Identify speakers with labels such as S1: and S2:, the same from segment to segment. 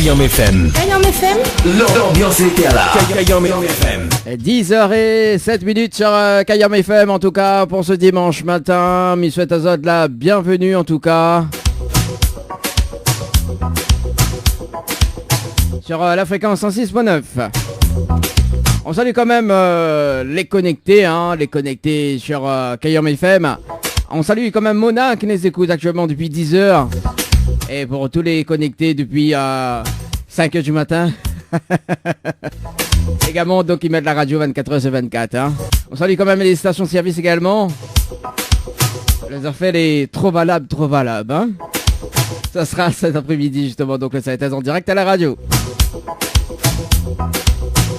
S1: Kayam FM.
S2: Kayam FM.
S1: L'ambiance était là. Kayam FM.
S3: 10h07 sur Kayam FM en tout cas pour ce dimanche matin. Mi souhaite à Zod la bienvenue en tout cas. Sur la fréquence 106.9. On salue quand même les connectés sur Kayam FM. On salue quand même Mona qui nous écoute actuellement depuis 10h. Et pour tous les connectés depuis 5h du matin. Également, donc ils mettent la radio 24h sur 24. Hein. On salue quand même les stations-service également. On les a fait les trop valables. Hein. Ça sera cet après-midi justement, donc ça va être en direct à la radio.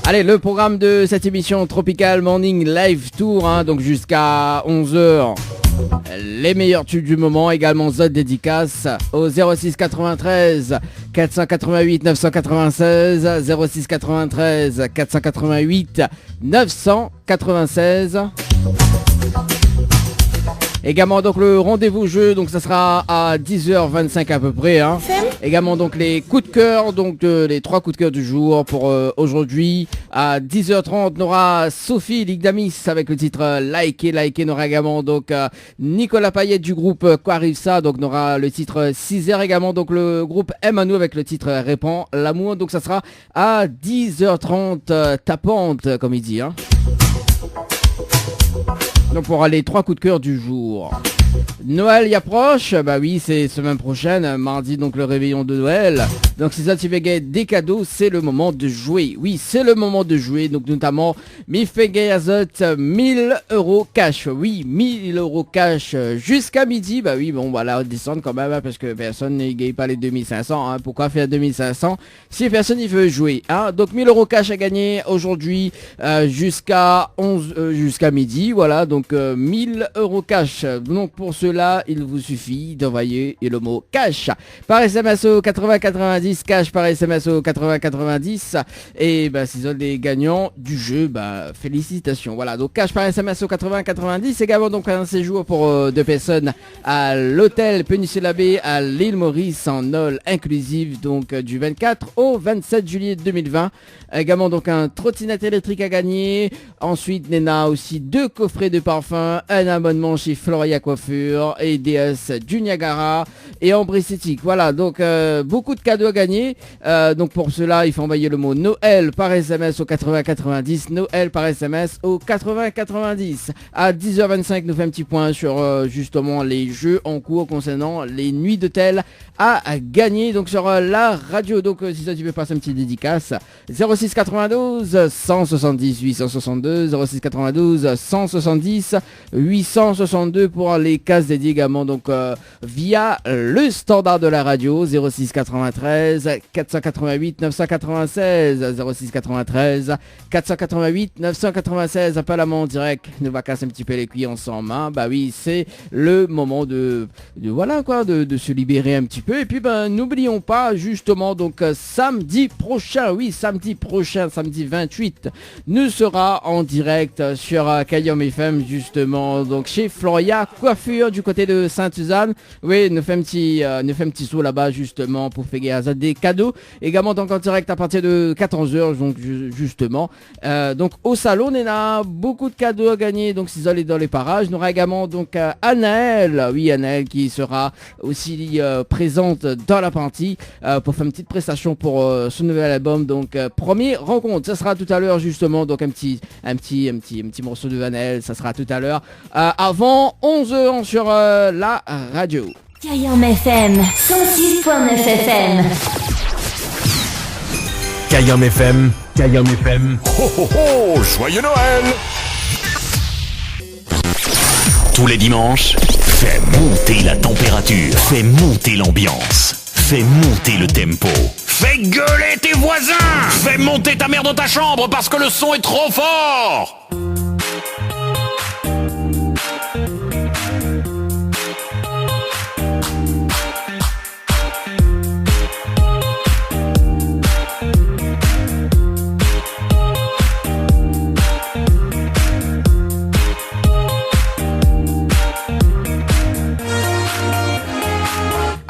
S3: Allez, le programme de cette émission Tropical Morning Live Tour, hein, donc jusqu'à 11h. Les meilleurs tubes du moment, également Zod dédicace au 06 93 488 996, 06 93 488 996. Également donc le rendez-vous jeu, donc ça sera à 10h25 à peu près. Hein. Également donc les coups de cœur, donc les 3 coups de cœur du jour pour aujourd'hui. À 10h30, on aura Sophie Ligdamis avec le titre Liker. On aura également donc Nicolas Payet du groupe Quoi arrive ça. Donc on aura le titre 6h également, donc le groupe Emmanuel avec le titre Répand l'amour. Donc ça sera à 10h30 tapante comme il dit. Hein. Donc pour les 3 coups de cœur du jour. Noël y approche, bah oui c'est semaine prochaine, mardi donc le réveillon de Noël. Donc si ça tu fais gagner des cadeaux, c'est le moment de jouer. Oui c'est le moment de jouer, donc notamment mi fait gagner Azot 1000 € cash. Oui 1000 € cash jusqu'à midi, bah oui bon voilà descendre quand même hein, parce que personne ne gagne pas les 2500. Hein. Pourquoi faire 2500 si personne y veut jouer hein. Donc 1000 € cash à gagner aujourd'hui jusqu'à midi, voilà donc 1000 € cash. Donc pour cela, il vous suffit d'envoyer le mot cash par SMS au 8090, cash par SMS au 8090 et bah si sont les gagnants du jeu, bah félicitations. Voilà, donc cash par SMS au 8090, également donc un séjour pour 2 personnes à l'hôtel Péninsula Baie à l'île Maurice en all inclusive donc du 24 au 27 juillet 2020. Également donc un trottinette électrique à gagner. Ensuite, Nena aussi 2 coffrets de parfum, un abonnement chez Floria Coiffure et DS du Niagara et Ambre Esthétique. Voilà, donc beaucoup de cadeaux à gagner. Donc pour cela, il faut envoyer le mot Noël par SMS au 8090. Noël par SMS au 8090. À 10h25, nous fait un petit point sur justement les jeux en cours concernant les nuits d'hôtel à gagner. Donc sur la radio. Donc si ça tu veux passer un petit dédicace. 06 92 170 862, 06 92 170 862 pour les cases dédiées également donc via le standard de la radio 06 93 488 996, 06 93 488 996. Appel à mon direct, nous va casser un petit peu les cuits ensemble. Hein. Bah oui, c'est le moment de voilà quoi, de se libérer un petit peu. Et puis ben n'oublions pas justement donc samedi prochain, oui samedi 28, nous sera en direct sur Kayam FM justement donc chez Floria Coiffure du côté de Sainte-Suzanne. Oui, nous fait un petit saut là-bas justement pour faire gagner des cadeaux. Également donc en direct à partir de 14h donc justement. Donc au salon, on a beaucoup de cadeaux à gagner donc si vous allez dans les parages. On aura également donc Anaël, oui Anaël qui sera aussi présente dans la partie pour faire une petite prestation pour ce nouvel album donc premier rencontre. Ça sera tout à l'heure justement donc un petit morceau de Anaël, ça sera tout à l'heure avant 11h sur la radio.
S2: Kayam FM 106.9 FM.
S1: Kayam FM.
S4: Ho ho ho, joyeux Noël.
S5: Tous les dimanches, fais monter la température, fais monter l'ambiance, fais monter le tempo. Fais gueuler tes voisins! Fais monter ta mère dans ta chambre parce que le son est trop fort!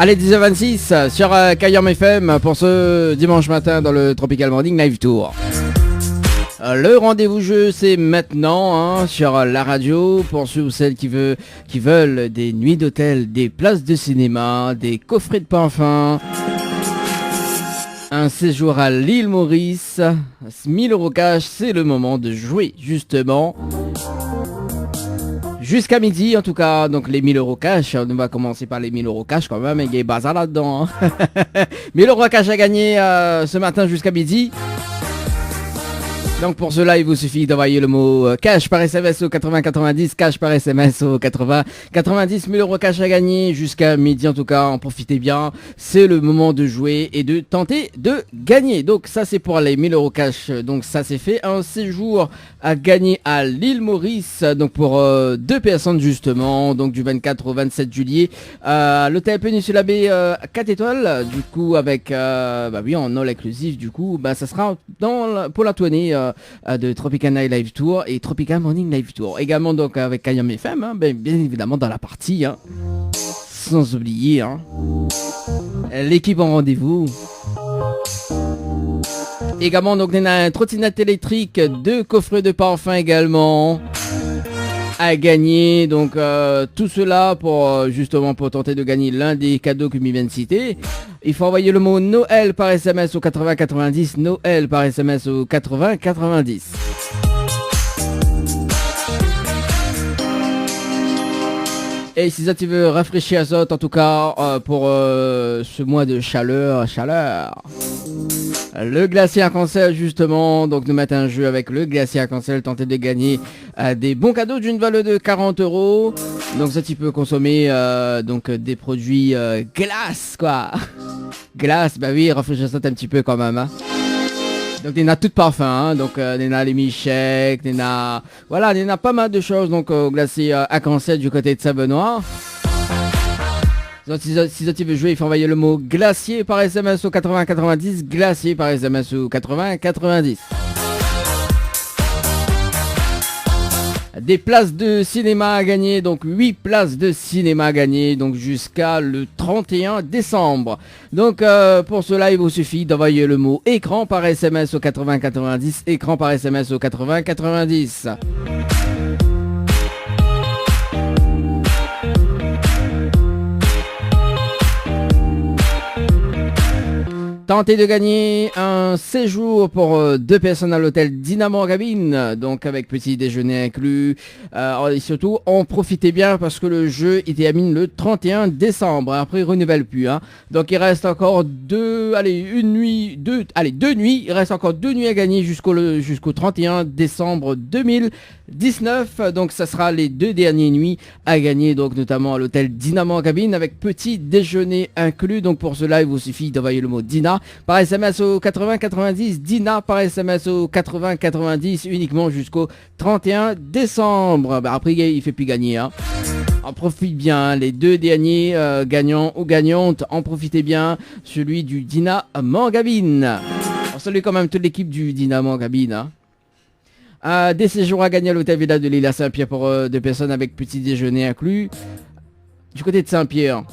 S3: Allez, 10h26 sur Kayam FM pour ce dimanche matin dans le Tropical Morning Live Tour. Le rendez-vous jeu, c'est maintenant sur la radio pour ceux ou celles qui veulent des nuits d'hôtel, des places de cinéma, des coffrets de parfum, un séjour à l'île Maurice, 1000 € cash, c'est le moment de jouer justement. Jusqu'à midi en tout cas, donc les 1000 € cash, on va commencer par les 1000 € cash quand même, il y a bazar là-dedans. 1000 € cash à gagner ce matin jusqu'à midi. Donc pour cela, il vous suffit d'envoyer le mot cash par SMS au 80 90, cash par SMS au 80 90, 1000 € cash à gagner jusqu'à midi en tout cas, en profitez bien, c'est le moment de jouer et de tenter de gagner. Donc ça c'est pour les 1000 € cash, donc ça c'est fait, un séjour à gagner à l'île Maurice, donc pour 2 personnes justement, donc du 24 au 27 juillet, l'hôtel Péninsula Baie 4 étoiles, du coup avec, en all inclusif, du coup, ça sera pour la tournée de Tropical Night Live Tour et Tropical Morning Live Tour. Également donc avec Kayam FM, bien évidemment dans la partie, sans oublier l'équipe en rendez-vous. Également donc on a un trottinette électrique, 2 coffrets de parfum également à gagner, donc tout cela pour justement pour tenter de gagner l'un des cadeaux que je viens de citer. Il faut envoyer le mot Noël par SMS au 80 90, Noël par SMS au 80 90. Et si ça tu veux rafraîchir ça en tout cas pour ce mois de chaleur. Le glacier arc-en-ciel justement, donc nous mettons un jeu avec le glacier arc-en-ciel, tenter de gagner des bons cadeaux d'une valeur de 40 €. Donc ça tu peux consommer donc des produits glace quoi. Glace, oui, rafraîchir ça un petit peu quand même. Donc il y en a tout de parfum, donc il y en a les milkshakes, il y en a pas mal de choses donc au glacier arc-en-ciel du côté de Saint-Benoît. Donc, si tu veux jouer, il faut envoyer le mot glacier par SMS au 80 90, glacier par SMS au 80 90. Des places de cinéma à gagner, donc 8 places de cinéma à gagner, donc jusqu'à le 31 décembre. Donc pour cela, il vous suffit d'envoyer le mot écran par SMS au 80 90, écran par SMS au 80 90. Tentez de gagner un séjour pour 2 personnes à l'hôtel Dynamo en cabine, donc avec petit déjeuner inclus. Et surtout, en profitez bien parce que le jeu il termine le 31 décembre. Après, il renouvelle plus. Donc il reste encore 2 nuits. Il reste encore 2 nuits à gagner jusqu'au 31 décembre 2019. Donc ça sera les 2 dernières nuits à gagner, donc notamment à l'hôtel Dynamo en cabine avec petit déjeuner inclus. Donc pour cela, il vous suffit d'envoyer le mot Dina par SMS au 80 90, Dina par SMS au 80 90 uniquement jusqu'au 31 décembre. Après il fait plus gagner. En profite bien, les 2 derniers gagnants ou gagnantes, en profitez bien, celui du Dynamo en cabine. On salue quand même toute l'équipe du Dynamo en cabine. Des séjours à gagner à l'hôtel Villa de l'Île à Saint-Pierre pour 2 personnes avec petit déjeuner inclus. Du côté de Saint-Pierre.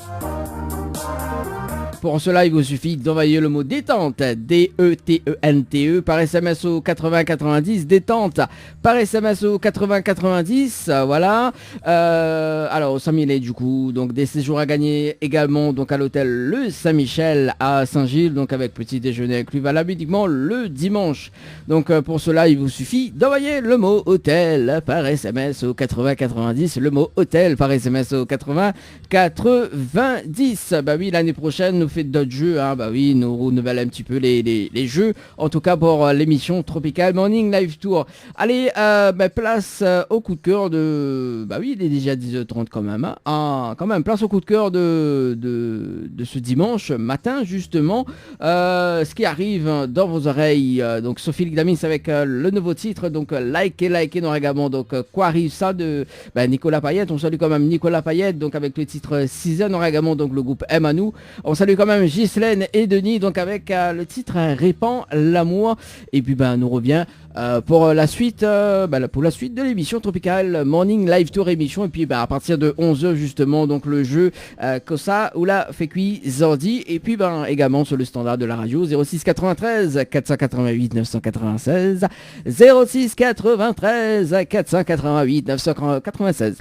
S3: Pour cela, il vous suffit d'envoyer le mot détente, D-E-T-E-N-T-E, par SMS au 80 90, détente, par SMS au 80 90, voilà. Alors, 5000 € du coup, donc des séjours à gagner également, donc à l'hôtel Le Saint-Michel à Saint-Gilles, donc avec petit déjeuner inclus, valable uniquement le dimanche. Donc pour cela, il vous suffit d'envoyer le mot hôtel par SMS au 80 90, le mot hôtel par SMS au 80 90. Oui, l'année prochaine, nous fait d'autres jeux, nous renouvelle un petit peu les jeux, en tout cas pour l'émission Tropical Morning Live Tour. Allez, place au coup de cœur de... il est déjà 10h30 quand même, place au coup de cœur de ce dimanche matin, justement, ce qui arrive dans vos oreilles, donc Sophie Ligdamis avec le nouveau titre, donc likez nous également, donc quoi arrive ça de Nicolas Payet, on salue quand même Nicolas Payet, donc avec le titre 6 heures, nous également donc le groupe M à nous, on salue quand même Ghislaine et Denis, donc avec le titre Répand l'amour. Et puis nous revient pour la suite de l'émission Tropical Morning Live Tour émission. Et puis à partir de 11h justement, donc le jeu Kosa Oula Fekui Zordi. Et puis également sur le standard de la radio 06 93 488 996 06 93 488 996.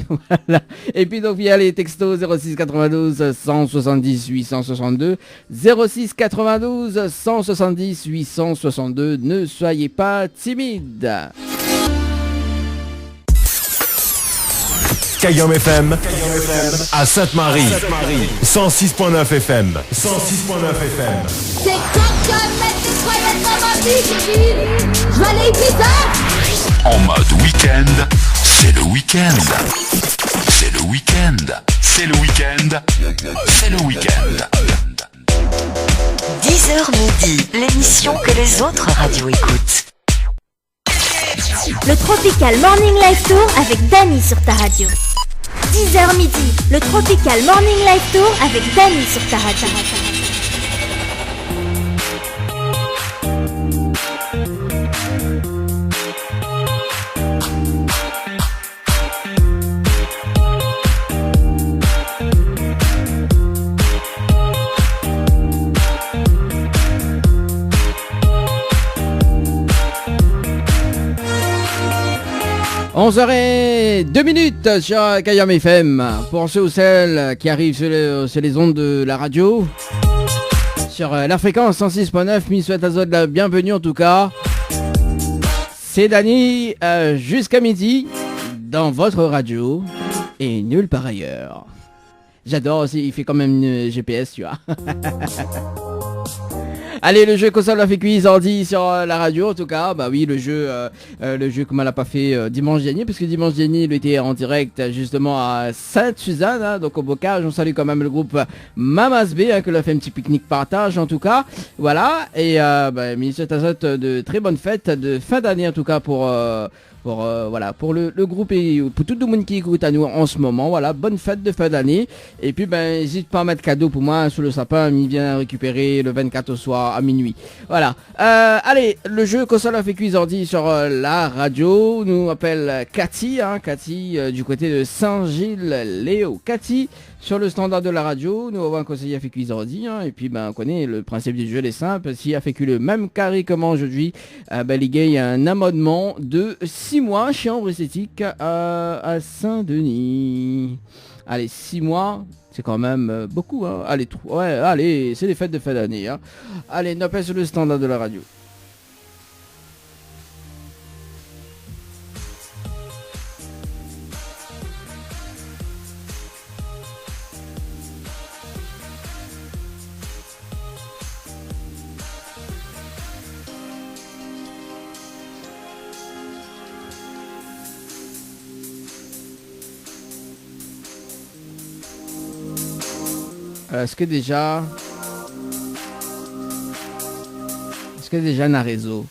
S3: Voilà. Et puis donc via les textos 06 92 170 862 06 92 170 862. Ne soyez pas timides.
S1: Kayam FM à Sainte-Marie 106.9 FM 106.9 FM.
S6: C'est quand que mettre des toilettes dans ma vie, chérie. Je vais aller vite.
S5: En mode week-end, c'est le week-end. C'est le week-end. C'est le week-end. C'est le week-end.
S7: 10h midi, l'émission que les autres radios écoutent.
S2: Le Tropical Morning Live Tour avec Dany sur ta radio. 10h midi, le Tropical Morning Live Tour avec Dany sur ta radio.
S3: 11h02 sur Kayam FM. Pour ceux ou celles qui arrivent sur les ondes de la radio, sur la fréquence 106.9, m'y souhaite la bienvenue en tout cas. C'est Dany jusqu'à midi dans votre radio et nulle part ailleurs. J'adore aussi, il fait quand même une GPS, tu vois. Allez, le jeu Kosa Oula Fekui Zordi sur la radio, en tout cas, oui, le jeu comme elle l'a pas fait dimanche dernier, parce que dimanche dernier, il était en direct justement à Sainte-Suzanne, hein, donc au Bocage. On salue quand même le groupe Mamas B, qui a fait un petit pique-nique partage, en tout cas, voilà. Et ministre Tazot, de très bonnes fêtes de fin d'année, en tout cas, pour pour le groupe et pour tout le monde qui écoute à nous en ce moment. Voilà, bonne fête de fin d'année. Et puis n'hésite pas à mettre cadeau pour moi sous le sapin, il vient récupérer le 24 au soir à minuit. Voilà. Allez, le jeu Kosa Oula Fekui Zordi sur la radio nous appelle Cathy, du côté de Saint-Gilles-Léo. Cathy sur le standard de la radio, nous avons un conseiller Fekui Zordi, et puis on connaît le principe du jeu, il est simple. Si a fait le même carré comme aujourd'hui, il gagne un amendement de 6 mois chez Ambre Esthétique à Saint-Denis. Allez, 6 mois, c'est quand même beaucoup, hein. Allez, c'est les fêtes de fin d'année, hein. Allez, nous appelle sur le standard de la radio. Est-ce que déjà on a réseau?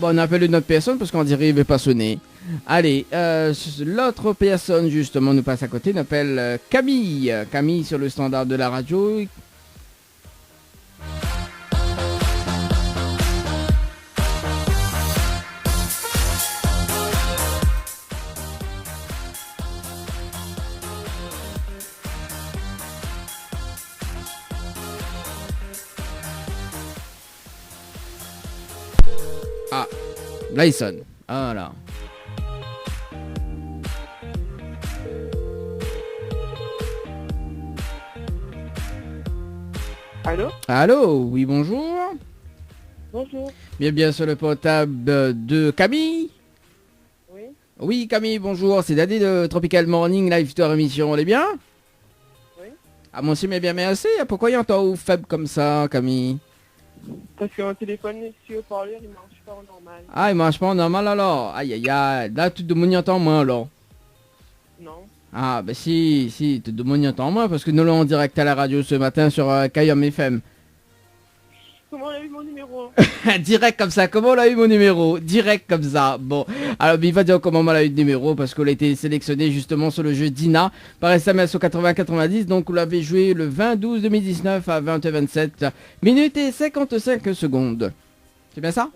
S3: Bon, on appelle une autre personne parce qu'on dirait qu'il ne veut pas sonner. Allez, l'autre personne justement nous passe à côté, on appelle Camille. Camille sur le standard de la radio. Ah, là il sonne. Voilà.
S8: Allô?
S3: Allô, oui, bonjour.
S8: Bonjour.
S3: Bien sur le portable de Camille.
S8: Oui.
S3: Oui, Camille, bonjour. C'est Dany de Tropical Morning Live Tour émission. On est bien?
S8: Oui.
S3: Ah, moi aussi, mais bien, merci. Pourquoi il y a un temps faible comme ça, Camille?
S8: Parce que mon téléphone, si au parleur, il marche pas en normal.
S3: Ah, il marche pas en normal alors? Aïe, aïe, aïe. Là, tu te demandes entend moins alors?
S8: Non.
S3: Ah, bah si, tu te demandes entend moins parce que nous l'avons en direct à la radio ce matin sur Kayam FM.
S8: Comment on a eu mon numéro?
S3: Direct comme ça, comment on a eu mon numéro? Direct comme ça. Bon, alors il va dire comment on a eu le numéro parce qu'on a été sélectionné justement sur le jeu Dina par SMS au 80-90. Donc on l'avait joué le 20-12-2019 à 20h27 minutes et 55 secondes. C'est bien ça?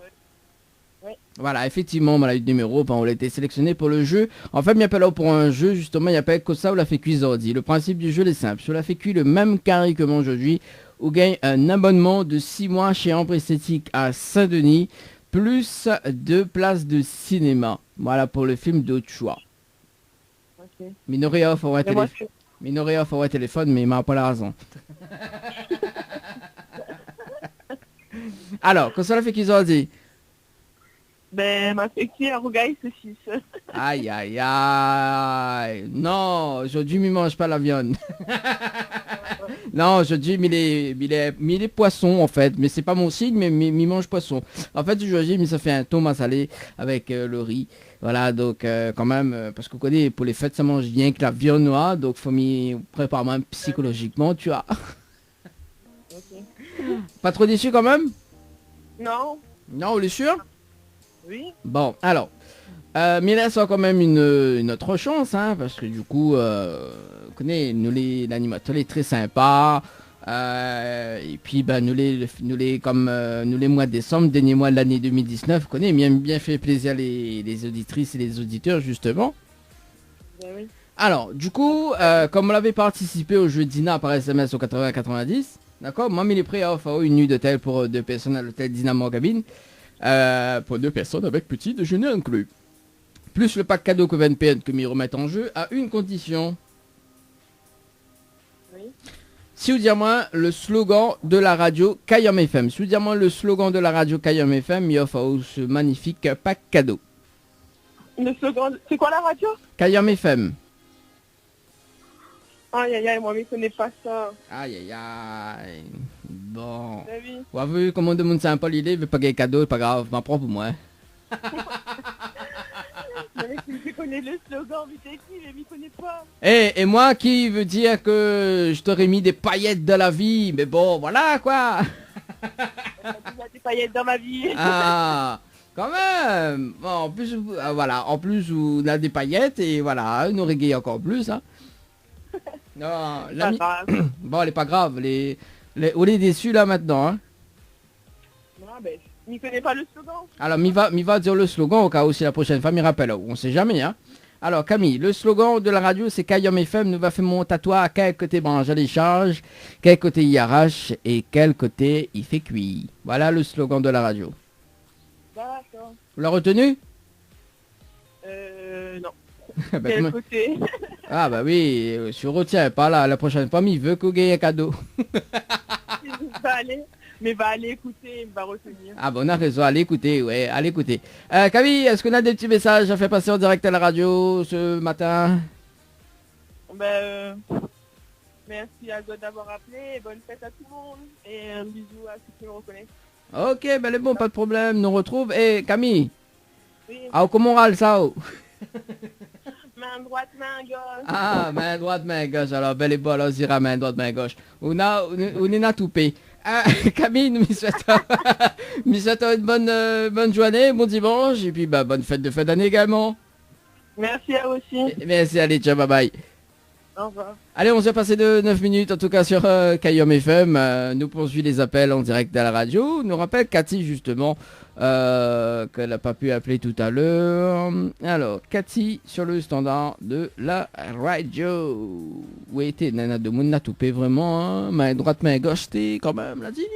S8: Oui.
S3: Voilà, effectivement, on a eu le numéro, on a été sélectionné pour le jeu. En fait, il n'y a pas là pour un jeu, justement, il n'y a pas que ça, on l'a fait cuisardi. Le principe du jeu est simple. On l'a fait cuire le même carré que moi aujourd'hui. On gagne un abonnement de 6 mois chez Ambre Esthétique à Saint-Denis, plus 2 places de cinéma. Voilà pour le film d'autre choix.
S8: Ok.
S3: Minoria faut un
S8: Mais moi,
S3: téléphone. Minoria faut un téléphone, mais il m'a pas la raison. Alors, quand ça l'a fait qu'ils ont dit?
S8: Ben, m'a fait cuire un rougail saucisse.
S3: Aïe aïe aïe. Non, aujourd'hui, il mange pas la viande. Non, aujourd'hui, il est poisson en fait. Mais c'est pas mon signe, mais il mange poisson. En fait, aujourd'hui, il se fait un tomate salé avec le riz. Voilà, donc quand même, parce que vous connaissez, pour les fêtes, ça mange bien que la viande noire. Donc, faut m'y préparer même psychologiquement, tu vois.
S8: Ok.
S3: Pas trop déçu quand même?
S8: Non?
S3: Non, on est sûr?
S8: Oui?
S3: Bon, alors, mais là, ça a quand même une autre chance, hein, parce que du coup, vous connaissez, l'animateur est très sympa, et puis, bah, nous les mois de décembre, dernier mois de l'année 2019, vous connaissez, bien fait plaisir les auditrices et les auditeurs, justement.
S8: Ben oui.
S3: Alors, du coup, comme on avait participé au jeu Dina par SMS au 80-90, d'accord, moi, il est prêt à offrir une nuit d'hôtel pour 2 personnes à l'hôtel Dina Morgabine. Pour 2 personnes avec petit déjeuner inclus. Plus le pack cadeau que VNPN que m'y remettent en jeu à une condition.
S8: Oui.
S3: Si vous dites moi le slogan de la radio Kayam FM. Si vous dites moi le slogan de la radio Kayam FM, il offre ce magnifique pack cadeau.
S8: Le slogan, c'est quoi la radio?
S3: Kayam FM.
S8: Aïe aïe aïe, moi je connais pas ça.
S3: Aïe aïe aïe. Bon.
S8: Ben oui.
S3: Vous avez vu comment de monde sympa l'idée, veut pas gagner cadeau, pas grave, m'en prends pour moi.
S8: Mais je connais le slogan, mais c'est qui, mais je connais pas.
S3: Et moi qui veux dire que je t'aurais mis des paillettes dans la vie, mais bon, voilà quoi.
S8: Il y a des paillettes dans ma vie.
S3: Ah, quand même. Bon, en plus, voilà, en plus on a des paillettes et voilà, nous régaye encore plus. Hein. Non,
S8: Pas grave.
S3: bon, elle est pas grave, on est déçus là maintenant. Hein.
S8: Non, ben, je n'y connais pas le slogan.
S3: Alors, mi va dire le slogan au cas où si la prochaine fois, m'y rappelle, on sait jamais. Hein. Alors, Camille, le slogan de la radio, c'est Kayam FM, nous va faire mon tatouage à quel côté branche à l'échange, quel côté il arrache et quel côté il fait cuire. Voilà le slogan de la radio.
S8: D'accord.
S3: Vous l'avez retenu?
S8: Non.
S3: Bah,
S8: Quel
S3: comment-
S8: côté?
S3: Ah bah oui, je retiens pas là, la prochaine fois, il veut qu'on gagne un cadeau.
S8: va aller écouter, il va retenir.
S3: Ah bon, on a raison, allez écouter, ouais, allez écouter. Camille, est-ce qu'on a des petits messages à faire passer en direct à la radio ce matin?
S8: Ben, merci à God d'avoir appelé, bonne fête à tout le monde, et un bisou à ceux qui me reconnaissent.
S3: Ok, ben bon, pas de problème, nous retrouve. Et Camille,
S8: Oui.
S3: ah, comment on râle ça? Oh
S8: Main droite, main gauche.
S3: Ah, main droite, main gauche. Alors, belle et bonne, on dira main droite, main gauche. On est tout payé. Camille, nous souhaitons une bonne journée, bon dimanche, et puis bah, bonne fête de fin d'année également.
S8: Merci à vous aussi.
S3: Merci, allez, ciao, bye bye.
S8: Au revoir.
S3: Allez, on s'est passé de 9 minutes, en tout cas sur Kayam FM. Nous poursuivons les appels en direct à la radio. Nous rappelle Cathy, justement, qu'elle n'a pas pu appeler tout à l'heure. Alors, Cathy, sur le standard de la radio. Où était Nana de Mounatoupé, vraiment, hein? Main droite, main gauche, t'es quand même, la Dini.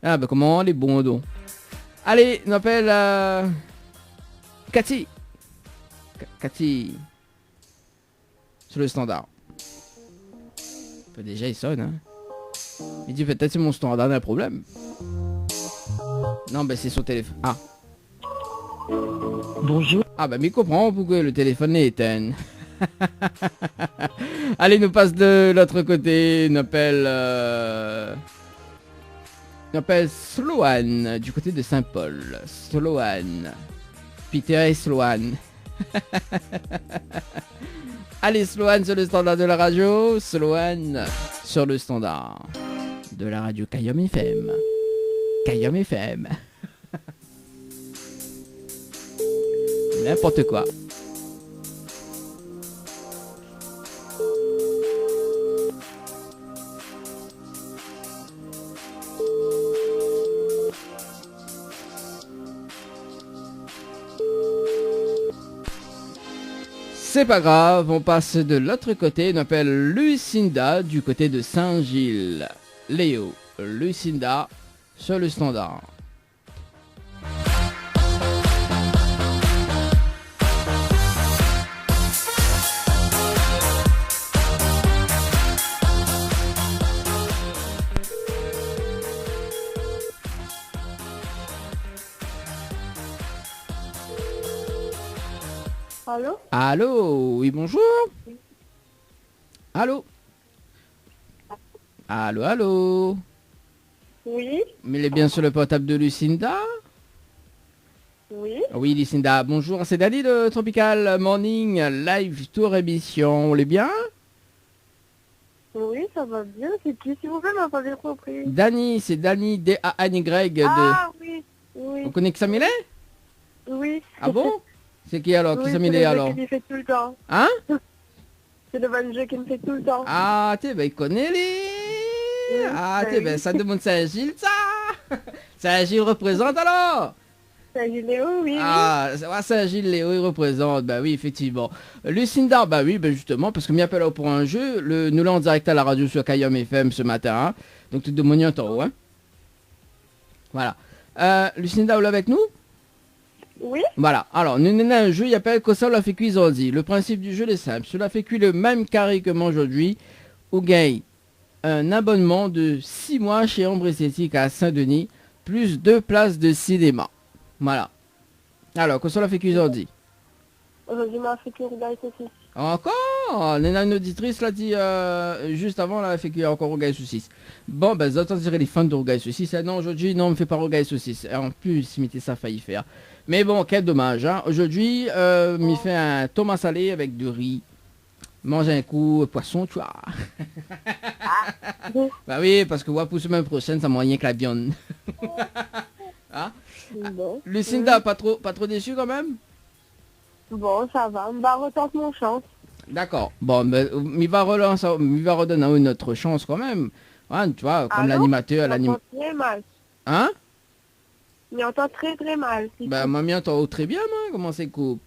S3: Ah, bah comment les bons donc. Allez, on appelle Cathy. Cathy. Sur le standard. Déjà il sonne, hein. Il dit peut-être c'est mon standard, un problème. Non, ben c'est son téléphone. Ah.
S9: Bonjour.
S3: Ah bah mais comprend pourquoi le téléphone est éteint. Allez, nous passe de l'autre côté. On appelle Sloan du côté de Saint-Paul. Sloan. Peter et Sloan. Allez, Sloan sur le standard de la radio. Sloan sur le standard de la radio Kayom FM. Kayom FM. N'importe quoi. C'est pas grave, on passe de l'autre côté, on appelle Lucinda du côté de Saint-Gilles. Léo, Lucinda sur le standard.
S8: Allô?
S3: Allô, oui bonjour. Allô. Allô, allô.
S8: Oui?
S3: Mais il est bien sur le portable de Lucinda?
S8: Oui?
S3: Oui, Lucinda, bonjour, c'est Dani de Tropical Morning Live Tour émission, on est bien?
S8: Oui, ça va bien. C'est qui, s'il vous plaît, m'a pas bien compris.
S3: Dani, c'est Dani D-A-N-Y de...
S8: Ah oui, oui.
S3: On connaît Xamilé?
S8: Oui.
S3: Ah bon? C'est qui alors?
S8: Oui,
S3: Qui
S8: c'est
S3: Xamilé
S8: le jeu
S3: alors?
S8: qui me fait tout le temps.
S3: Hein?
S8: C'est le bon jeu qui me fait tout le temps.
S3: Ah, tu ben, il connaît les...
S8: Oui,
S3: Ah, tu
S8: oui.
S3: ben, ça demande Saint-Gilles, ça! Saint-Gilles représente alors?
S8: Salut Léo, oui.
S3: Ah, Saint-Gilles, Léo, il représente, bah oui, effectivement. Lucinda, bah oui, bah justement, parce que m'y appelle pour un jeu, nous l'avons en direct à la radio sur Kayom FM ce matin, hein. Donc tu te demandes un temps, hein. Voilà. Lucinda, vous l'avez avec nous?
S8: Oui?
S3: Voilà, alors nous avons un jeu, il appelle Kosa la fait cuire ordi. Le principe du jeu est simple, cela fait cuire le même carré que moi aujourd'hui, ou gagne un abonnement de 6 mois chez Ombre Esthétique à Saint-Denis, plus 2 places de cinéma. Voilà. Alors, Kosa la fait cuire ordi.
S8: Aujourd'hui, m'a fait que regarder ceci.
S3: Encore? On a une auditrice là dit juste avant, là, elle fait cuire encore Rogaille saucisse. Bon, ben, j'entends dire les fans de Rogaille saucisse. Non, aujourd'hui, non, on ne fait pas Rogaille saucisse. En plus, imiter ça, failli faire. Mais bon, quel dommage, hein. Aujourd'hui, m'y fait un tomate salé avec du riz. Mange un coup, poisson, tu vois. Bah oui, parce que ouais, pour semaine prochaine, ça m'a rien que la viande. Hein?
S8: Bon.
S3: Lucinda, pas trop déçu quand même?
S8: Bon, ça va. Bah, retente mon chance.
S3: D'accord. Bon, mais il va redonner une autre chance quand même. Hein, tu vois, comme
S8: Allô?
S3: l'animateur,
S8: Il entend très mal.
S3: Hein?
S8: Il entend très très mal.
S3: Bah, mamie entend très bien, moi. Comment c'est coupe?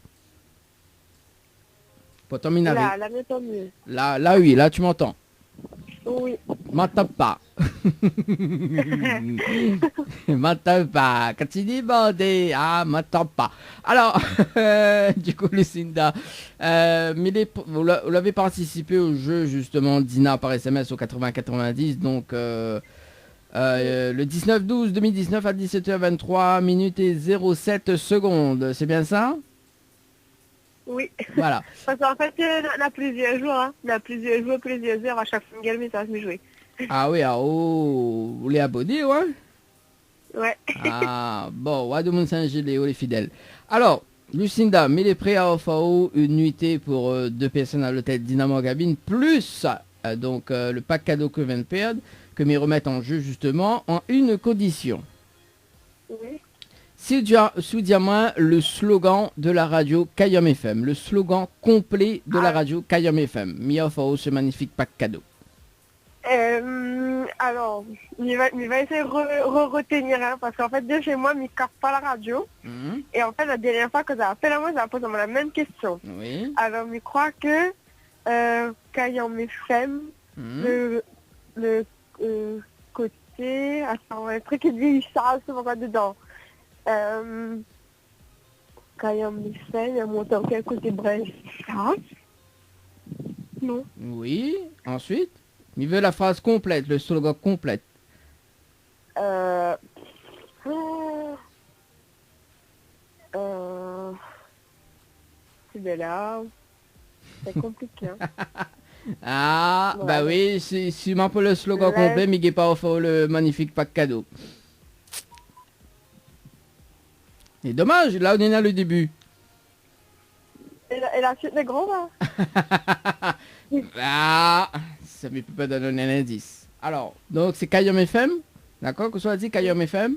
S3: Pourtant, m'énerver.
S8: Là, m'entend mieux.
S3: Là, oui, là, tu m'entends.
S8: Oui.
S3: M'entends pas. M'entends pas. Quand tu dis bandé, ah, m'entends pas. Alors, du coup, Lucinda, vous l'avez participé au jeu, justement, Dina par SMS au 80-90, donc le 19-12-2019 à 17h23 minutes et 07 secondes. C'est bien ça?
S8: Oui.
S3: Voilà.
S8: Parce qu'en fait, on a plusieurs jours, hein. On a plusieurs jours, plusieurs heures à chaque single message me jouer.
S3: Ah oui, ah oh, vous les abonnés, ouais?
S8: Ouais.
S3: Ah, bon, ouais, de mon Saint-Gilles, les fidèles. Alors, Lucinda, mais les prêts à OFAO, une nuitée pour 2 personnes à l'hôtel Dynamo Cabine, plus donc le pack cadeau que vient de perdre, que m'y remettent en jeu justement, en une condition.
S8: Oui.
S3: Sous diamant, le slogan de la radio Kayom FM, le slogan complet de la radio Kayom FM. Mi OFAO, ce magnifique pack cadeau.
S8: Alors, il va essayer de retenir, hein, parce qu'en fait, de chez moi, il ne capte pas la radio. Et en fait, la dernière fois que j'ai appelé à moi, j'ai posé la même question.
S3: Oui.
S8: Alors, je crois que Kayom FM, le côté, attends, un truc qui dit ça, c'est pas dedans. Kayom FM, il y a mon temps, quel côté bref. Ça? Non.
S3: Oui, ensuite il veut la phrase complète, le slogan complète.
S8: C'est là. C'est compliqué. Hein.
S3: Ah,
S8: Ouais.
S3: bah oui, si m'en peut le slogan complet, mais il n'est pas offert le magnifique pack cadeau. C'est dommage, là on est à le début.
S8: Et la suite des gros, là.
S3: Ah, ça ne peut pas donner un indice. Alors, donc c'est Kayom FM. D'accord, que soit dit Kayom FM.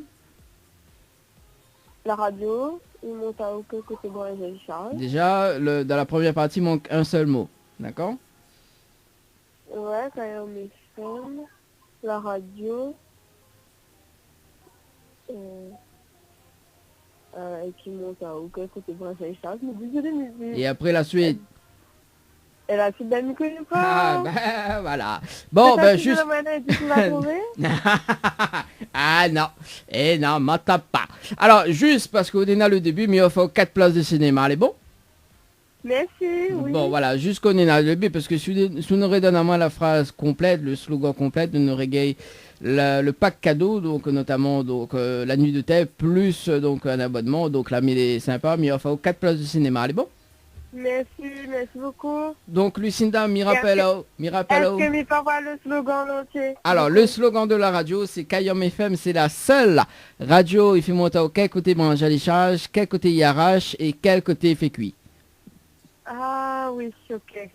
S8: La radio, il monte à aucun côté bon et Charles.
S3: Déjà, dans la première partie, il manque un seul mot. D'accord?
S8: Ouais, Kayom FM, la radio. Et qui monte à aucun côté bon et Charles. Mais désolé, mais...
S3: Et après la suite.
S8: Et la suite, elle ne connaît
S3: Ah,
S8: pas.
S3: ben voilà. Bon, ben juste... Ah non. Eh non, m'en tape pas. Alors, juste parce qu'on est là le début, mais il faut 4 places de cinéma. Allez, bon?
S8: Merci, oui.
S3: Bon, voilà, juste qu'on est là le début, parce que si vous nous redonnez à moi la phrase complète, le slogan complet, nous régaye le pack cadeau, donc notamment donc la nuit de thé, plus donc un abonnement. Donc là, mais il est sympa, mais il faut 4 places de cinéma. Allez, bon?
S8: Merci beaucoup.
S3: Donc Lucinda, m'y rappelle.
S8: Est-ce que mes parents le slogan entier?
S3: Alors le slogan de la radio c'est Kayom FM, c'est la seule radio il fait monter au quel côté manger les charges, quel côté il arrache et quel côté il fait cuit.
S8: Ah oui, ok.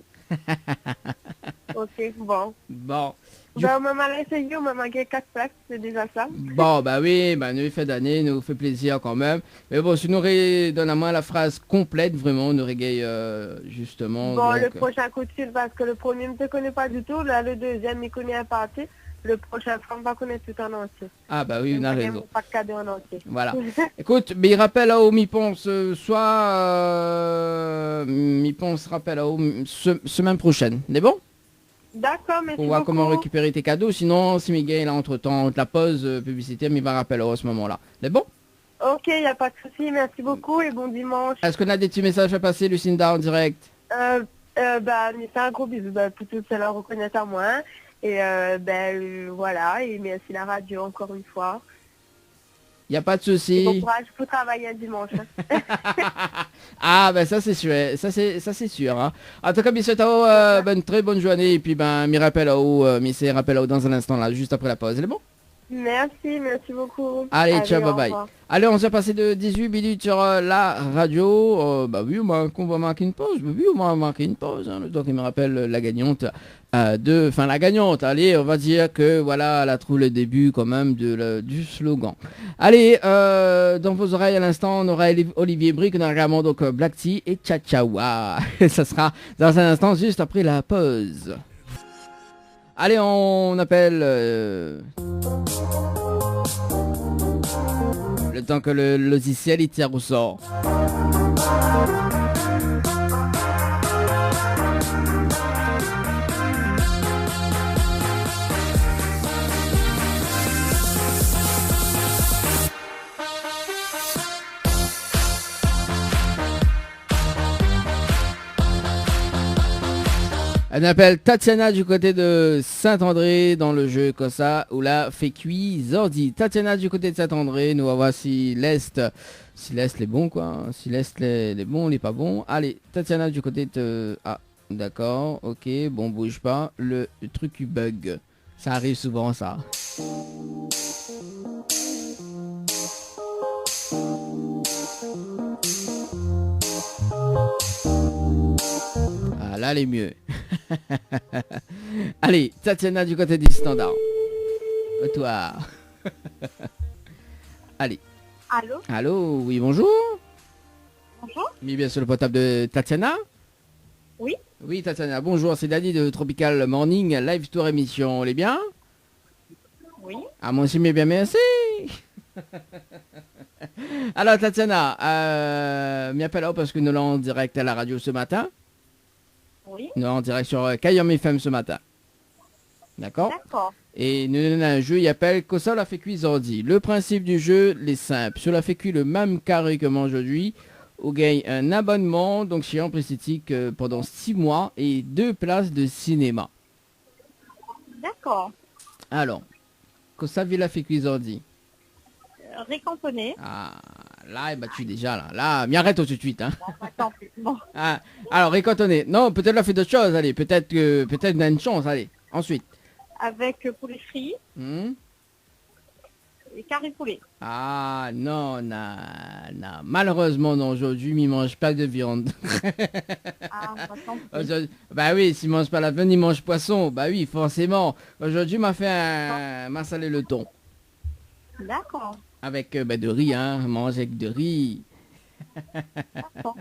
S8: Ok, bon.
S3: Bon.
S8: Ben, maman l'a essayé, on m'a manqué 4 plaques, c'est déjà ça.
S3: Bon, bah oui, bah nous fait d'année, nous fait plaisir quand même. Mais bon, si nous donne à moi la phrase complète, vraiment, nous régaye justement.
S8: Bon,
S3: donc,
S8: le prochain coup de fil, parce que le premier ne te connaît pas du tout, là, le deuxième, il connaît un parti. Le prochain, on va connaître tout en entier.
S3: Ah bah oui, on a raison.
S8: Pas de cadeau en entier.
S3: Voilà. Écoute, mais il rappelle à mi-ponce, soit mi-ponce rappelle à semaine prochaine. C'est bon?
S8: D'accord, merci
S3: On voit
S8: beaucoup.
S3: comment récupérer tes cadeaux. Sinon, si Miguel, entre-temps, la pause publicitaire, il va rappeler à ce moment-là. C'est bon?
S8: Ok, il n'y a pas de souci. Merci beaucoup et bon dimanche.
S3: Est-ce qu'on a des petits messages à passer, Lucinda, en direct?
S8: Bah, mais c'est un gros bisou pour toutes celles qui reconnaissent à moi. Et voilà, et merci la radio encore une fois.
S3: Il n'y a pas de souci.
S8: Bon courage pour travailler un dimanche.
S3: Ah ben ça c'est sûr, ça c'est sûr. Hein. En tout cas, monsieur Tao, très bonne journée et puis ben m'y rappelle dans un instant là, juste après la pause. C'est bon?
S8: Merci beaucoup.
S3: Allez, ciao, bye bye.
S8: revoir.
S3: Allez, on s'est passé de 18 minutes sur la radio. Bah oui, on va marquer une pause. Oui, on va marquer une pause. Hein. Donc il me rappelle la gagnante la gagnante. Allez, on va dire que voilà, elle a trouvé le début quand même du slogan. Allez, dans vos oreilles à l'instant, on aura Olivier Brick, on aura également donc Black Tea et Chachawa. Ça sera dans un instant juste après la pause. Allez, on appelle... le temps que le logiciel il tire au sort. On appelle Tatiana du côté de Saint-André dans le jeu Cosa où la fait cuit Zordi. Tatiana du côté de Saint-André, nous allons voir si l'Est est bon quoi. Si l'Est est bon, il n'est pas bon. Allez, Tatiana du côté de... Ah, d'accord, ok, bon bouge pas. Le truc il bug. Ça arrive souvent ça. Ah là, elle est mieux. Allez, Tatiana du côté du standard. À toi. Allez.
S8: Allô?
S3: Allô, oui, bonjour.
S8: Bonjour.
S3: Oui, bien sûr, le portable de Tatiana.
S8: Oui.
S3: Oui, Tatiana, bonjour, c'est Dani de Tropical Morning Live Tour émission. On est bien?
S8: Oui.
S3: Ah, moi aussi, mais bien, merci. Alors, Tatiana, m'y appelle parce que nous l'avons en direct à la radio ce matin.
S8: Oui.
S3: Nous en direct sur Kayom FM ce matin. D'accord?
S8: D'accord.
S3: Et nous avons un jeu, il appelle Cosa la fait cuire Zordi. Le principe du jeu, les simples. Sur la fait cuire le même carré que moi aujourd'hui. On gagne un abonnement, donc chez Amplicitique pendant 6 mois et 2 places de cinéma.
S8: D'accord.
S3: Alors, Cosa la fait cuire Zordi.
S8: Récomponné.
S3: Ah, là, il battu déjà, là. Là, m'y arrête tout de suite, hein.
S8: Tant pis. Bon.
S3: Ah, alors, récantonné. Non, peut-être la fait d'autres choses, allez. Peut-être on a une chance, allez. Ensuite.
S8: Avec poulet frit, carrés poulet.
S3: Ah non, non, non. Malheureusement, non, aujourd'hui, il ne mange pas de viande.
S8: Ah, bah, tant pis.
S3: Bah oui, s'il ne mange pas la viande, il mange poisson. Bah oui, forcément. Aujourd'hui, m'a salé le thon.
S8: D'accord.
S3: Avec de riz, hein. Mange avec de riz.
S8: D'accord.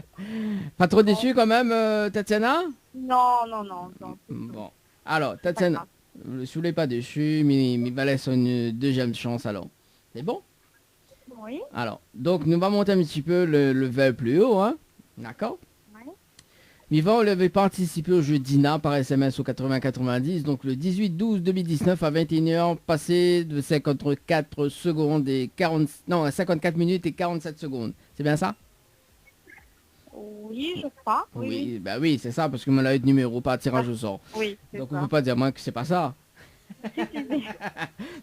S3: Pas trop déçu quand même, Tatiana?
S8: Non, non, non, non.
S3: Bon. Alors, Tatiana, ne soulez pas déçu, mais il va laisser une deuxième chance alors. C'est bon?
S8: Oui.
S3: Alors, donc nous allons monter un petit peu le level plus haut, hein? D'accord?
S8: Oui.
S3: Yvan, vous avez participé au jeu Dina par SMS au 80-90, donc le 18-12-2019 à 21h, passé de 54 secondes et 54 minutes et 47 secondes. C'est bien ça?
S8: Oui, je crois. Oui,
S3: Oui, bah oui, c'est ça, parce que mon de numéro, pas tirage au sort.
S8: oui, c'est
S3: Donc on
S8: ça.
S3: ne peut pas dire moi que c'est pas ça.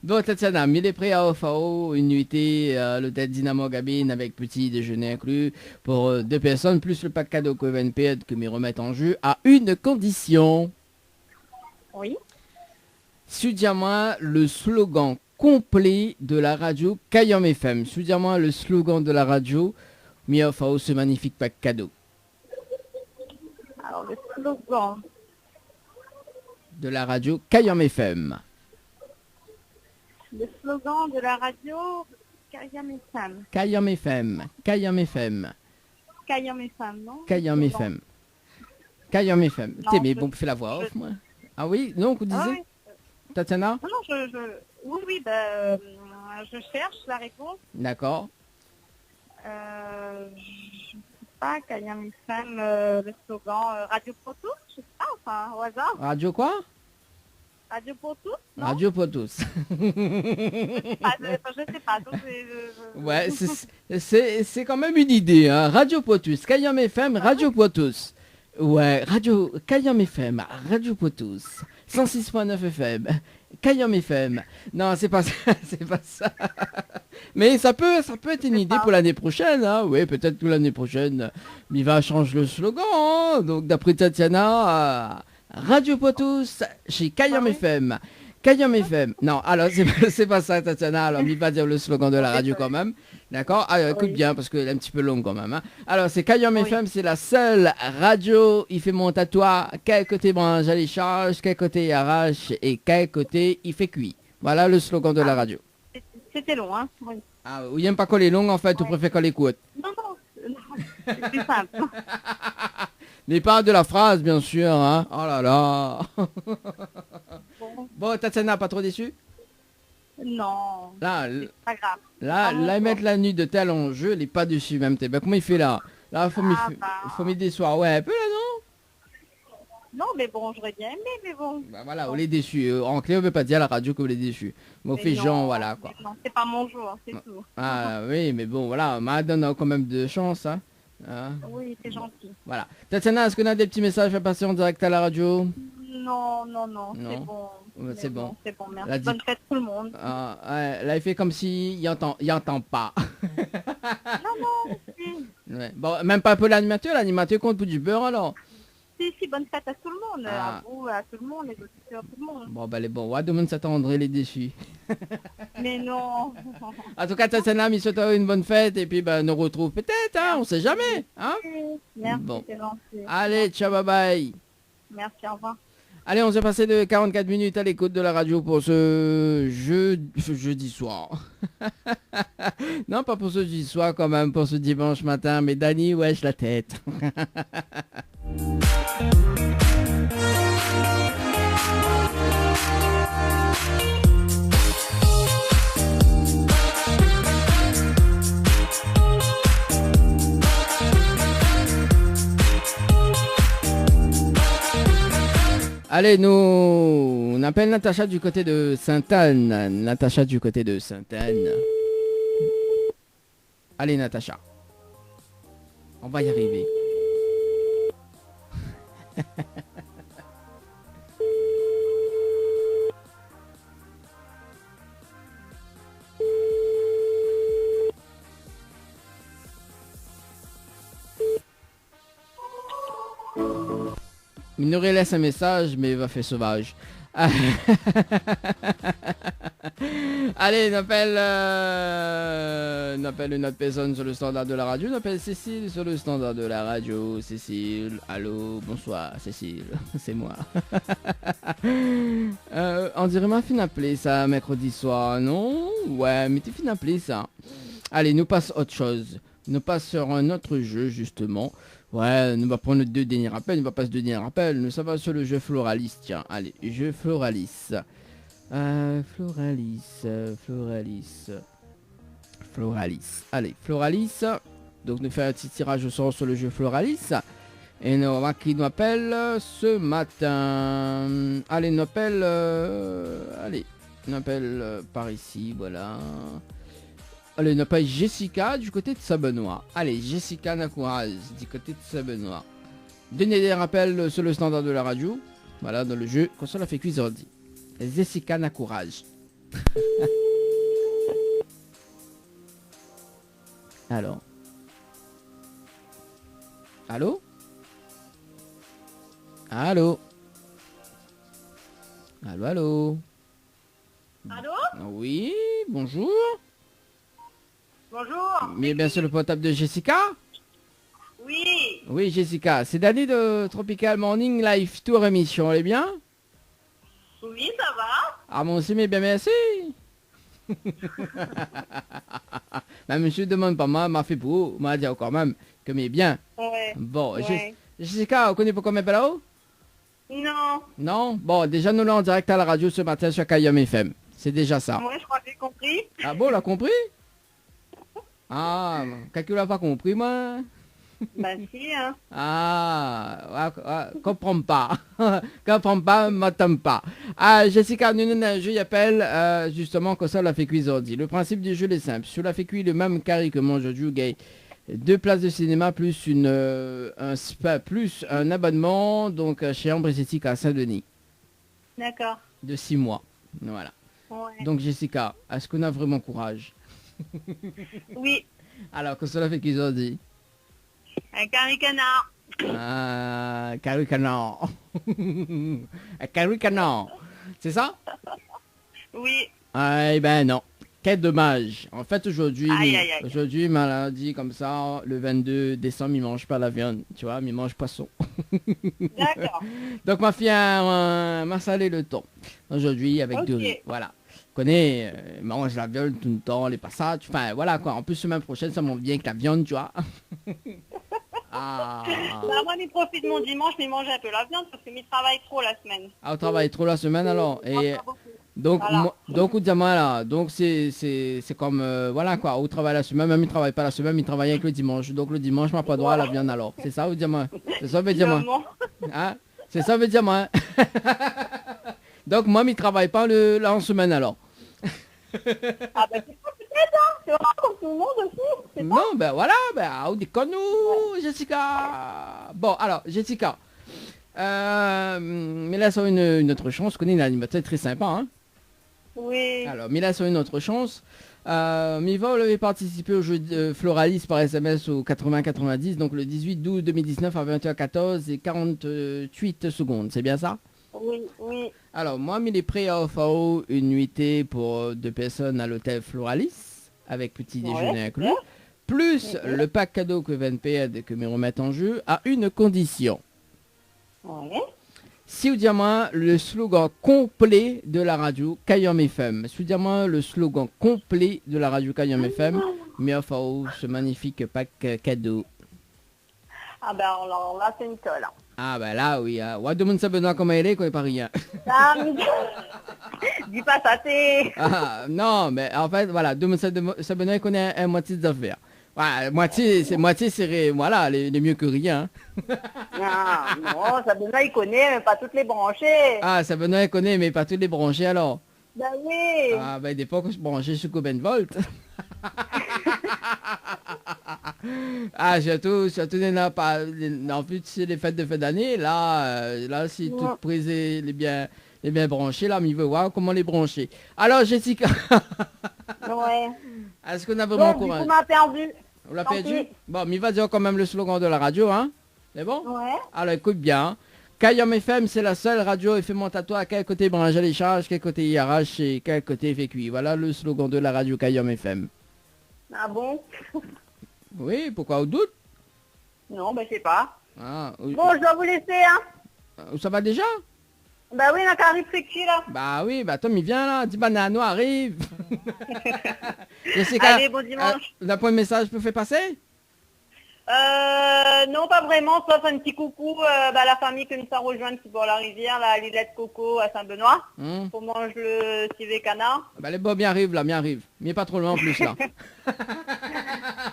S3: Donc Tatiana, 1000 est prêt à OFAO, une nuitée à l'hôtel Dynamo Gabine avec petit déjeuner inclus pour 2 personnes, plus le pack cadeau QVNP que me remettent en jeu à une condition.
S8: Oui.
S3: Soudiez-moi le slogan complet de la radio Kayam FM. Soudiez-moi le slogan de la radio mi OFAO ce magnifique pack cadeau.
S8: Alors, le slogan.
S3: De la radio Kayam FM.
S8: Le slogan de la radio Kayam FM.
S3: Kayam FM. Kayam FM.
S8: Kayam FM, non?
S3: Kayam FM. Kayam FM.
S8: Non,
S3: T'es mais bon, fais la voix off, moi. Ah oui? Non, vous disiez?
S8: Ah, oui.
S3: Tatiana?
S8: Non, non, oui, je cherche la réponse.
S3: D'accord.
S8: Je sais pas, Kayam FM, le slogan Radio pour tous, je sais pas, enfin, au hasard.
S3: Radio quoi?
S8: Radio pour tous, non?
S3: Radio pour tous.
S8: Je sais pas, donc
S3: Ouais, c'est quand même une idée, hein. Radio pour tous. Kayam FM, Radio pour tous. Ouais, Radio Kayam FM, Radio pour tous. 106.9 FM. Kayam FM. Non, c'est pas ça, c'est pas ça. Mais ça peut être une idée pour l'année prochaine, hein. Oui, peut-être que l'année prochaine, il va changer le slogan, hein. Donc d'après Tatiana, Radio pour tous chez Kayam FM. Kayam FM. Non, alors c'est pas ça, Tatiana. Alors il va dire le slogan de la radio quand même. D'accord? Alors écoute bien parce qu'elle est un petit peu longue quand même, hein. Alors c'est Kayam FM, c'est la seule radio. Il fait monte à toi. Quel côté branche à les charges, quel côté il arrache et quel côté il fait cuit. Voilà le slogan de la radio.
S8: C'était long, hein? Oui.
S3: Ah, ou il n'aime pas quand les longues en fait, tu préfères quand les courtes.
S8: Non, c'est plus simple.
S3: Mais pas de la phrase, bien sûr, hein. Oh là là. Bon, Tatiana, pas trop déçu?
S8: Non,
S3: Là,
S8: c'est pas grave.
S3: là, ils mettent la nuit de tel en jeu, il est pas dessus même. Ben, comment il fait là? Là, il faut m'y déçoir. Ouais, un peu là, non?
S8: Non, mais bon, j'aurais bien aimé, mais bon.
S3: Bah voilà, on est déçu. En clé, on veut pas dire à la radio qu'on est déçu. Mais on fait genre, voilà, quoi.
S8: Non, c'est pas mon jour, c'est tout.
S3: Ah oui, mais bon, voilà, on donne quand même de chance, hein. Hein?
S8: Oui, c'est gentil.
S3: Voilà. Tatiana, est-ce qu'on a des petits messages à passer en direct à la radio?
S8: Non,
S3: Non.
S8: c'est bon.
S3: Ouais, c'est bon.
S8: C'est bon,
S3: La
S8: merci.
S3: dit-
S8: Bonne fête tout le monde.
S3: Ah, ouais, là, il fait comme si il entend pas.
S8: Non, si.
S3: Ouais. Bon, même pas pour l'animateur compte pour du beurre alors.
S8: Si, bonne fête à tout le monde.
S3: Ah.
S8: À vous, à tout le monde, les auditeurs, tout le monde.
S3: Bon, bah, les bons. Ouais, demain, s'attendrait les déçus.
S8: Mais non.
S3: En tout cas, Tatiana, il souhaite une bonne fête et puis, bah, nous retrouve peut-être, hein, on sait jamais, hein.
S8: Merci,
S3: Bon.
S8: c'est gentil.
S3: Allez, ciao, bye bye.
S8: Merci, au revoir.
S3: Allez, on s'est passé de 44 minutes à l'écoute de la radio pour ce jeudi soir. Non, pas pour ce jeudi soir quand même, pour ce dimanche matin, mais Dani, wesh la tête. Allez, on appelle Natacha du côté de Sainte-Anne. Natacha du côté de Sainte-Anne. Allez, Natacha. On va y arriver. Il nous laisse un message, mais il va faire sauvage. Allez, n'appelle une autre personne sur le standard de la radio. N'appelle Cécile sur le standard de la radio. Cécile, allô, bonsoir, Cécile, c'est moi. On dirait ma fin appelée ça mercredi soir, non? Ouais, mais t'es fin appelée ça. Allez, nous passe autre chose. Nous passe sur un autre jeu, justement. Ouais, nous va prendre le deux derniers rappels. Nous va passer deux derniers rappels. Nous ça va sur le jeu Floralis. Tiens, allez, jeu Floralis. Floralis. Allez, Floralis. Donc, nous faisons un petit tirage au sort sur le jeu Floralis. Et nous va qui nous appelle ce matin. Allez, nous appelle. Nous appelle par ici, voilà. Allez, nous appelle Jessica du côté de Saint-Benoît. Allez, Jessica Nacourage du côté de Saint-Benoît. Donnez des rappels sur le standard de la radio. Voilà, dans le jeu, comme ça, on a fait cuisardi. Jessica Nacourage. Alors. Allô? Allô? Allô, allô?
S8: Allô?
S3: Oui, bonjour.
S8: Bonjour.
S3: Mais bien sûr le portable de Jessica?
S8: Oui.
S3: Oui, Jessica. C'est Dani de Tropical Morning Live Tour émission, elle est bien?
S8: Oui, ça va.
S3: Ah, moi aussi, mais bien merci. Bah, monsieur demande pas moi, m'a fait pour, m'a dit quand même que mais bien.
S8: Ouais.
S3: Bon,
S8: Ouais.
S3: Jessica, vous connaissez pas combien de là-haut?
S8: Non.
S3: Non? Bon, déjà nous là en direct à la radio ce matin sur Kayam FM. C'est déjà ça.
S8: Moi, je crois que j'ai compris.
S3: Ah bon, l'a compris? Ah, quelqu'un l'a pas compris, moi?
S8: Bah si, hein.
S3: Comprends pas. Comprends pas, m'attends pas. Ah, Jessica, nous avons un jeu, il appelle justement comme ça, la fait cuire ordi. Le principe du jeu est simple. Sur la fait cuire, le même carré que moi aujourd'hui, gay. 2 places de cinéma plus un spa, plus un abonnement donc chez Ambre Esthétique à Saint-Denis.
S8: D'accord.
S3: De 6 mois. Voilà.
S8: Ouais.
S3: Donc Jessica, est-ce qu'on a vraiment courage?
S8: Oui.
S3: Alors, que cela fait qu'ils ont dit?
S8: Un carré canard.
S3: Ah, carré canard. Un carré canard. C'est ça?
S8: Oui.
S3: Ah, eh ben non. Quel dommage. En fait, aujourd'hui,
S8: Aïe, aïe, aïe.
S3: aujourd'hui, maladie comme ça, le 22 décembre, il mange pas la viande, tu vois, il mange poisson.
S8: D'accord.
S3: Donc, ma fille m'a salé le temps. Aujourd'hui, avec
S8: Ok.
S3: deux riz. Voilà. Connais, mange la viande tout le temps, les passages. Enfin, voilà quoi. En plus, semaine prochaine, ça m'en vient avec la viande, tu vois. Ah.
S8: Bah, moi, je profite de mon dimanche, mais mange un peu la viande parce que je travaille trop la semaine.
S3: Ah, on travaille trop la semaine alors. Et
S8: Pas beaucoup.
S3: donc,
S8: Voilà.
S3: donc, au diamant là. Donc, c'est comme, voilà quoi. Au travail la semaine, même il travaille pas la semaine, il travaille avec le dimanche. Donc, le dimanche, m'a pas droit à la viande alors. C'est ça, au diamant. C'est ça, veut diamant.
S8: Maman.
S3: Hein? C'est ça, veut diamant. Donc, moi, il travaille pas là en semaine alors.
S8: Ah bah c'est pas peut-être, hein. C'est vraiment comme tout le monde aussi. C'est pas.
S3: Non, ben voilà, ben, on dit qu'on nous, Jessica. Bon, alors, Jessica. Mais là, sur une autre chance, connaît une animateur très sympa, hein.
S8: Oui.
S3: Alors, mais là, sur une autre chance, Miva, vous avez participé au jeu de Floralis par SMS au 80-90, donc le 18-12 2019 à 21h14 et 48 secondes, c'est bien ça?
S8: Oui, oui.
S3: Alors, moi, il est prêt à offrir une nuitée pour 2 personnes à l'hôtel Floralis, avec petit déjeuner
S8: Ouais,
S3: inclus,
S8: bien.
S3: plus le pack cadeau que VNP que me remettent en jeu, à une condition.
S8: Ouais.
S3: Si vous dites moi le slogan complet de la radio Kayam FM, si vous dites moi le slogan complet de la radio Kayam FM, mais offrir ce magnifique pack cadeau.
S8: Ah ben alors là c'est une colle. Hein.
S3: Ah bah là oui, ouais, demande ça Benoît comment elle est, quoi, pas rien.
S8: Ah, mais... Dis pas ça, t'es...
S3: Ah, non, mais en fait, voilà, demande ça Benoît il connaît un moitié d'affaires. Ouais, moitié, c'est voilà, les mieux que rien.
S8: Non, Sabina il connaît, mais pas toutes les branchées.
S3: Ah, ça Benoît il connaît, mais pas tous les branchés alors.
S8: Ben oui.
S3: Ah, ben des fois que je branchais sur Coben Volt. Ah, surtout en plus c'est les fêtes de fin d'année, là si tout prise les bien branchés, là, mais il veut voir comment les brancher. Alors Jessica,
S8: Ouais.
S3: est-ce qu'on a vraiment
S8: Donc, du
S3: courage?
S8: coup, m'a perdu.
S3: On l'a
S8: Tant
S3: perdu?
S8: pis.
S3: Bon, mais il va dire quand même le slogan de la radio, hein? C'est bon?
S8: Ouais.
S3: Alors écoute bien. Kayom FM, c'est la seule radio et fais-moi à toi. Quel côté branche les charges, quel côté y arrache et quel côté fait cuit. Voilà le slogan de la radio Kayom FM.
S8: Ah bon?
S3: Oui, pourquoi au doute?
S8: Non, bah je sais pas.
S3: Ah, oui.
S8: Bon, je dois vous laisser, hein.
S3: Ça va déjà?
S8: Bah oui, on a qu'à arriver fric là.
S3: Bah oui, bah Tom il vient là, dis Banano arrive. Jessica,
S8: Allez, bon dimanche.
S3: D'un point de message, peut faire passer?
S8: Non, pas vraiment, sauf un petit coucou à la famille que nous sommes rejoints qui bord la rivière, la Lilette Coco à Saint-Benoît, pour manger le civet canard.
S3: Bah les bobs bien arrivent là, bien arrivent. Mais pas trop loin en plus là.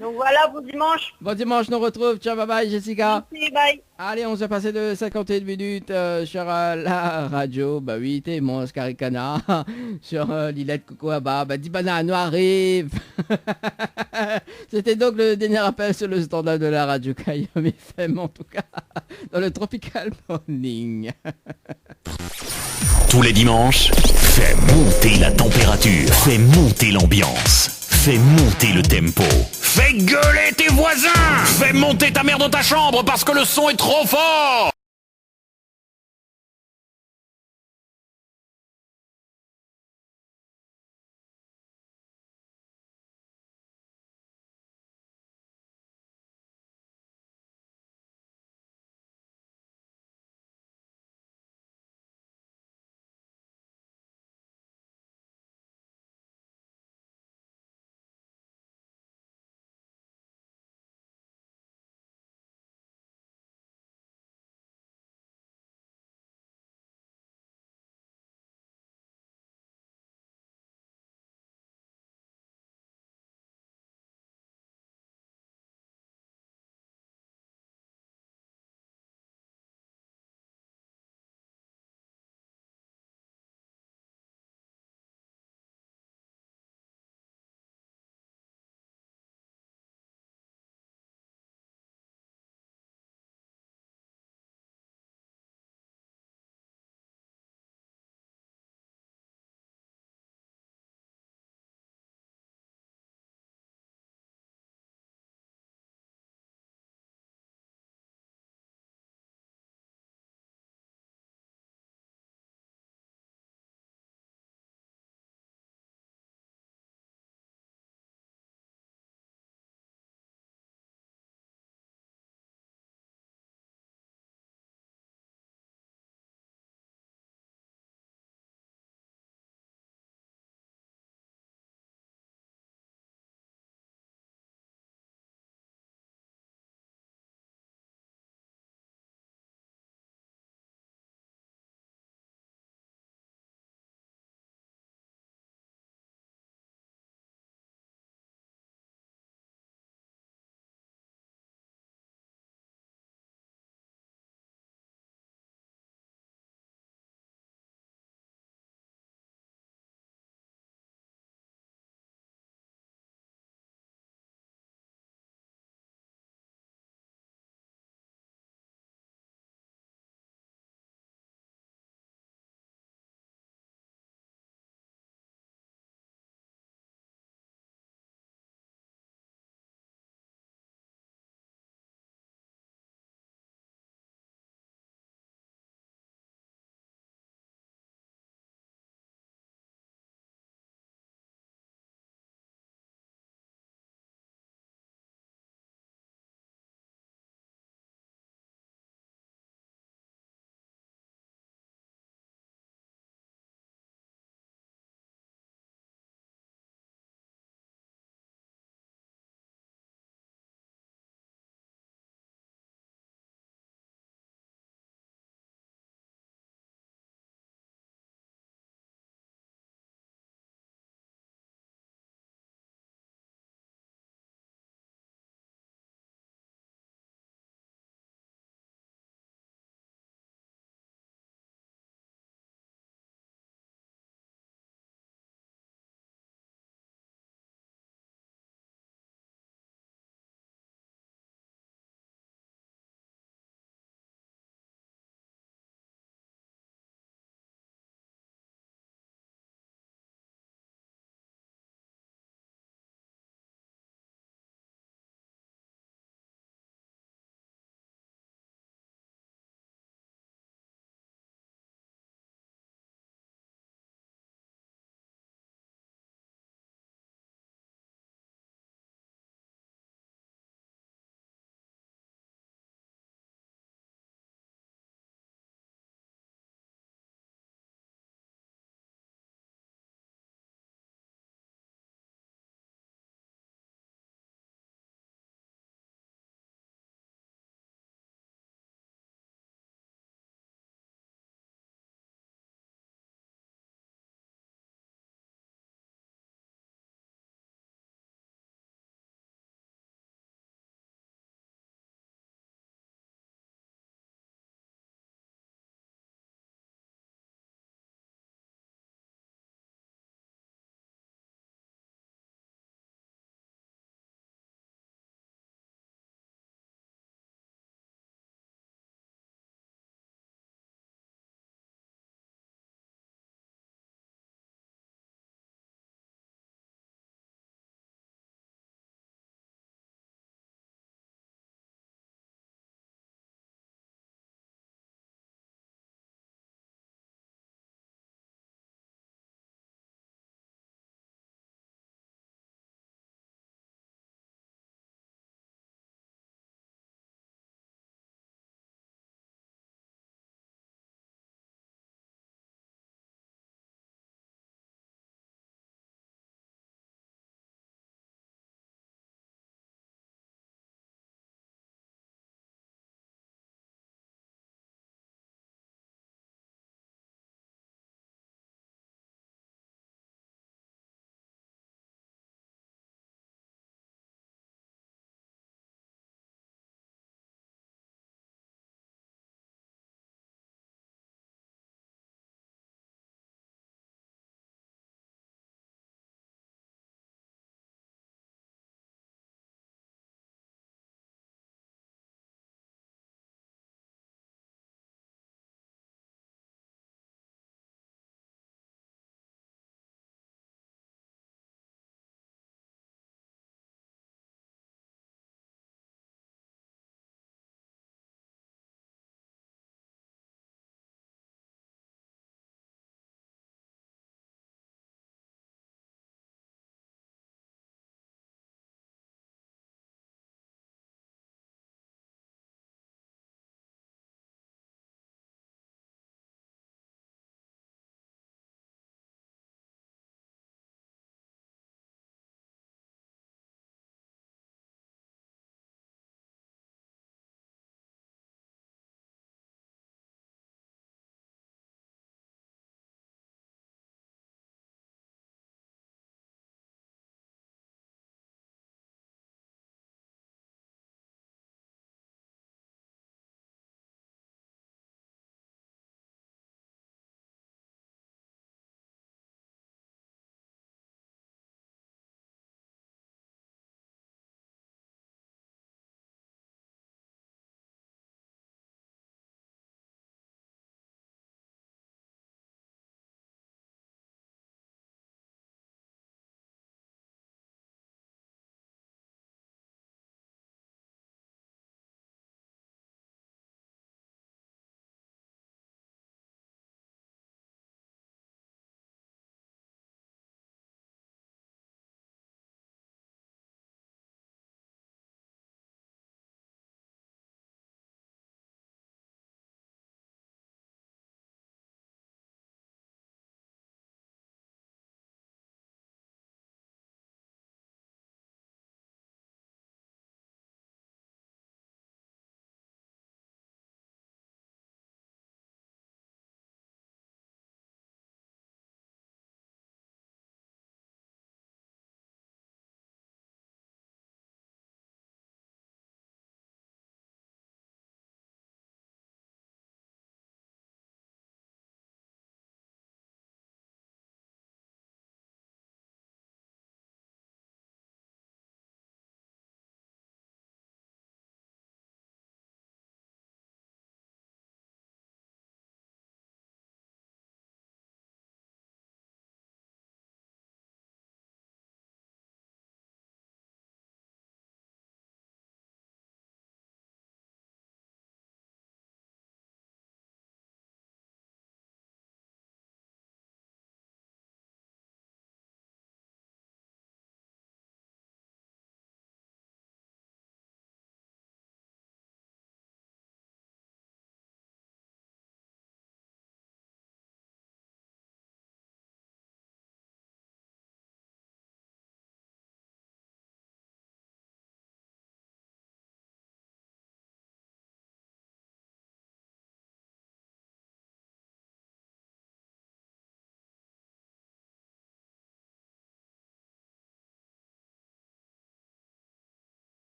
S8: Donc voilà, bon dimanche.
S3: Bon dimanche, nous retrouve. Ciao, bye bye Jessica.
S8: Merci, bye.
S3: Allez, on s'est passé de 51 minutes sur la radio. Bah oui, t'es mon Scaricana. Sur Lilette Coco Abba. Bah dis Banano arrive. C'était donc le dernier appel sur le standard de la radio Kayom FM, en tout cas, dans le Tropical Morning.
S5: Tous les dimanches, fais monter la température, fais monter l'ambiance, fais monter le tempo, fais gueuler tes voisins, fais monter ta mère dans ta chambre parce que le son est trop fort.